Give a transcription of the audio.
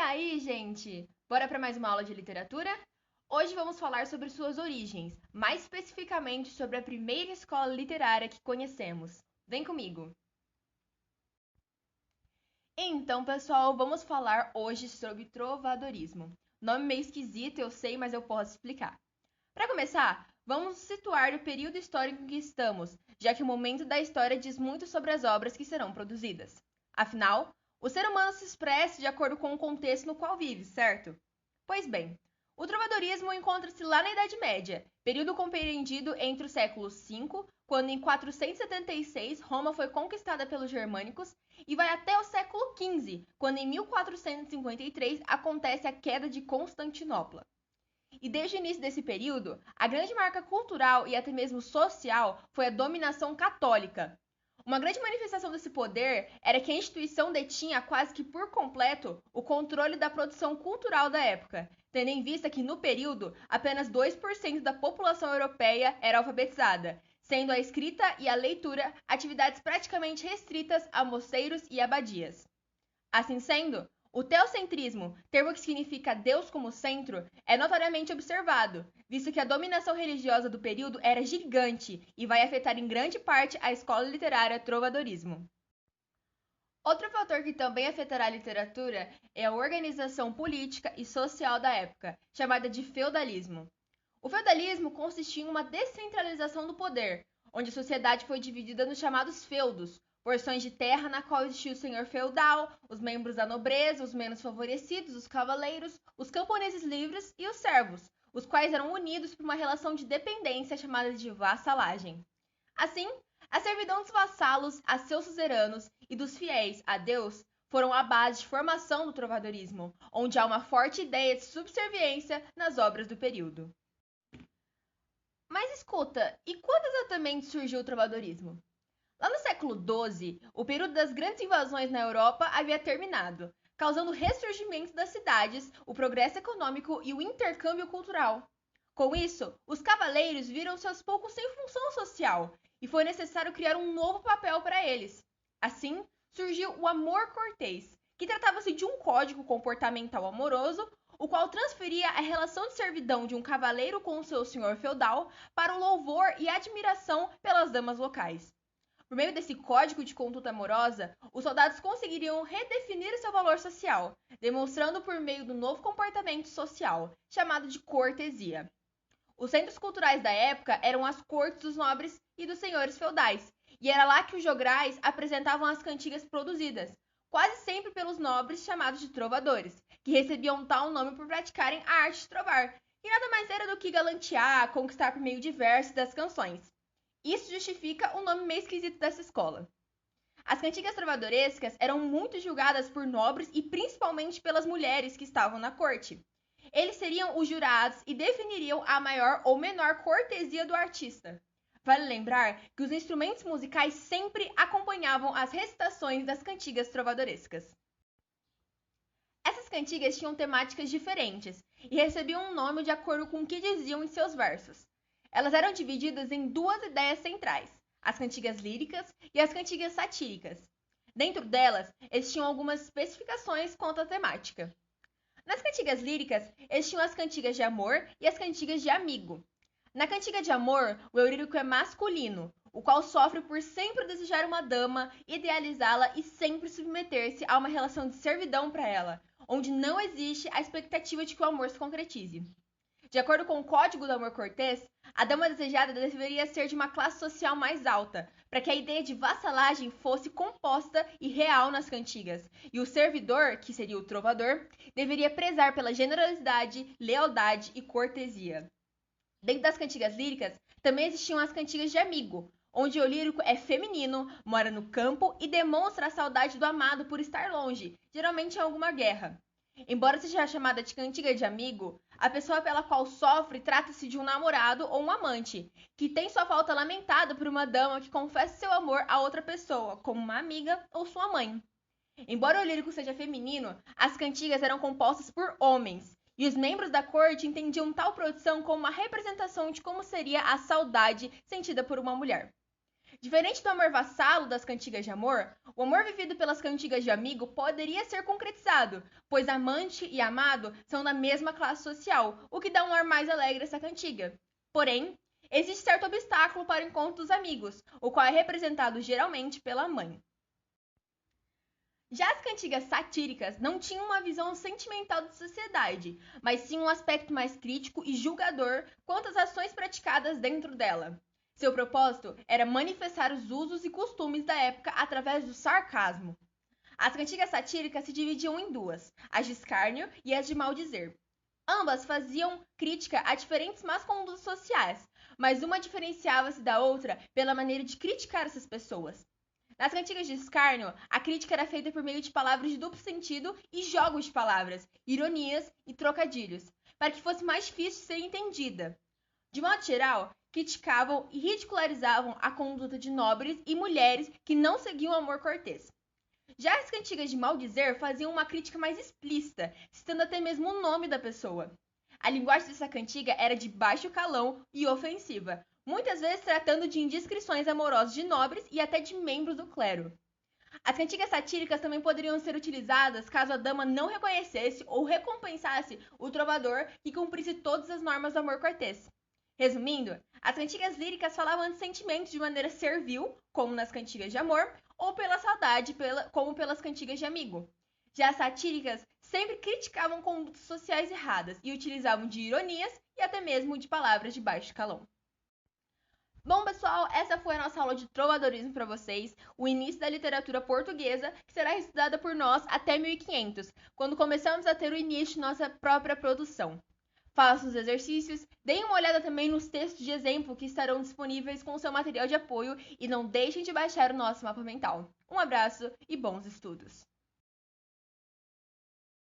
aí, gente? Bora para mais uma aula de literatura? Hoje vamos falar sobre suas origens, mais especificamente sobre a primeira escola literária que conhecemos. Vem comigo! Então, pessoal, vamos falar hoje sobre trovadorismo. Nome meio esquisito, eu sei, mas eu posso explicar. Para começar, vamos situar o período histórico em que estamos, já que o momento da história diz muito sobre as obras que serão produzidas. Afinal, o ser humano se expressa de acordo com o contexto no qual vive, certo? Pois bem, o trovadorismo encontra-se lá na Idade Média, período compreendido entre o século V, quando em 476 Roma foi conquistada pelos germânicos, e vai até o século XV, quando em 1453 acontece a queda de Constantinopla. E desde o início desse período, a grande marca cultural e até mesmo social foi a dominação católica. Uma grande manifestação desse poder era que a instituição detinha quase que por completo o controle da produção cultural da época, tendo em vista que no período apenas 2% da população europeia era alfabetizada, sendo a escrita e a leitura atividades praticamente restritas a mosteiros e abadias. Assim sendo, o teocentrismo, termo que significa Deus como centro, é notoriamente observado, visto que a dominação religiosa do período era gigante e vai afetar em grande parte a escola literária trovadorismo. Outro fator que também afetará a literatura é a organização política e social da época, chamada de feudalismo. O feudalismo consistia em uma descentralização do poder, onde a sociedade foi dividida nos chamados feudos, porções de terra na qual existia o senhor feudal, os membros da nobreza, os menos favorecidos, os cavaleiros, os camponeses livres e os servos, os quais eram unidos por uma relação de dependência chamada de vassalagem. Assim, a servidão dos vassalos a seus suzeranos e dos fiéis a Deus foram a base de formação do trovadorismo, onde há uma forte ideia de subserviência nas obras do período. Mas escuta, e quando exatamente surgiu o trovadorismo? Lá no século XII, o período das grandes invasões na Europa havia terminado, causando o ressurgimento das cidades, o progresso econômico e o intercâmbio cultural. Com isso, os cavaleiros viram-se aos poucos sem função social e foi necessário criar um novo papel para eles. Assim, surgiu o amor cortês, que tratava-se de um código comportamental amoroso, o qual transferia a relação de servidão de um cavaleiro com o seu senhor feudal para o louvor e admiração pelas damas locais. Por meio desse código de conduta amorosa, os soldados conseguiriam redefinir seu valor social, demonstrando por meio do novo comportamento social, chamado de cortesia. Os centros culturais da época eram as cortes dos nobres e dos senhores feudais, e era lá que os jograis apresentavam as cantigas produzidas, quase sempre pelos nobres chamados de trovadores, que recebiam tal nome por praticarem a arte de trovar, que nada mais era do que galantear, conquistar por meio de versos das canções. Isso justifica o nome meio esquisito dessa escola. As cantigas trovadorescas eram muito julgadas por nobres e principalmente pelas mulheres que estavam na corte. Eles seriam os jurados e definiriam a maior ou menor cortesia do artista. Vale lembrar que os instrumentos musicais sempre acompanhavam as recitações das cantigas trovadorescas. Essas cantigas tinham temáticas diferentes e recebiam um nome de acordo com o que diziam em seus versos. Elas eram divididas em duas ideias centrais, as cantigas líricas e as cantigas satíricas. Dentro delas, existiam algumas especificações quanto à temática. Nas cantigas líricas, existiam as cantigas de amor e as cantigas de amigo. Na cantiga de amor, o eurírico é masculino, o qual sofre por sempre desejar uma dama, idealizá-la e sempre submeter-se a uma relação de servidão para ela, onde não existe a expectativa de que o amor se concretize. De acordo com o Código do Amor Cortês, a dama desejada deveria ser de uma classe social mais alta, para que a ideia de vassalagem fosse composta e real nas cantigas, e o servidor, que seria o trovador, deveria prezar pela generosidade, lealdade e cortesia. Dentro das cantigas líricas, também existiam as cantigas de amigo, onde o lírico é feminino, mora no campo e demonstra a saudade do amado por estar longe, geralmente em alguma guerra. Embora seja chamada de cantiga de amigo, a pessoa pela qual sofre trata-se de um namorado ou um amante, que tem sua falta lamentada por uma dama que confessa seu amor a outra pessoa, como uma amiga ou sua mãe. Embora o lírico seja feminino, as cantigas eram compostas por homens, e os membros da corte entendiam tal produção como uma representação de como seria a saudade sentida por uma mulher. Diferente do amor vassalo das cantigas de amor, o amor vivido pelas cantigas de amigo poderia ser concretizado, pois amante e amado são da mesma classe social, o que dá um ar mais alegre a essa cantiga. Porém, existe certo obstáculo para o encontro dos amigos, o qual é representado geralmente pela mãe. Já as cantigas satíricas não tinham uma visão sentimental da sociedade, mas sim um aspecto mais crítico e julgador quanto às ações praticadas dentro dela. Seu propósito era manifestar os usos e costumes da época através do sarcasmo. As cantigas satíricas se dividiam em duas, as de escárnio e as de maldizer. Ambas faziam crítica a diferentes más condutas sociais, mas uma diferenciava-se da outra pela maneira de criticar essas pessoas. Nas cantigas de escárnio, a crítica era feita por meio de palavras de duplo sentido e jogos de palavras, ironias e trocadilhos, para que fosse mais difícil de ser entendida. De modo geral, criticavam e ridicularizavam a conduta de nobres e mulheres que não seguiam o amor cortês. Já as cantigas de maldizer faziam uma crítica mais explícita, citando até mesmo o nome da pessoa. A linguagem dessa cantiga era de baixo calão e ofensiva, muitas vezes tratando de indiscrições amorosas de nobres e até de membros do clero. As cantigas satíricas também poderiam ser utilizadas caso a dama não reconhecesse ou recompensasse o trovador que cumprisse todas as normas do amor cortês. Resumindo, as cantigas líricas falavam de sentimentos de maneira servil, como nas cantigas de amor, ou pela saudade, como pelas cantigas de amigo. Já as satíricas sempre criticavam condutas sociais erradas e utilizavam de ironias e até mesmo de palavras de baixo calão. Bom, pessoal, essa foi a nossa aula de trovadorismo para vocês, o início da literatura portuguesa, que será estudada por nós até 1500, quando começamos a ter o início de nossa própria produção. Façam os exercícios, deem uma olhada também nos textos de exemplo que estarão disponíveis com o seu material de apoio e não deixem de baixar o nosso mapa mental. Um abraço e bons estudos!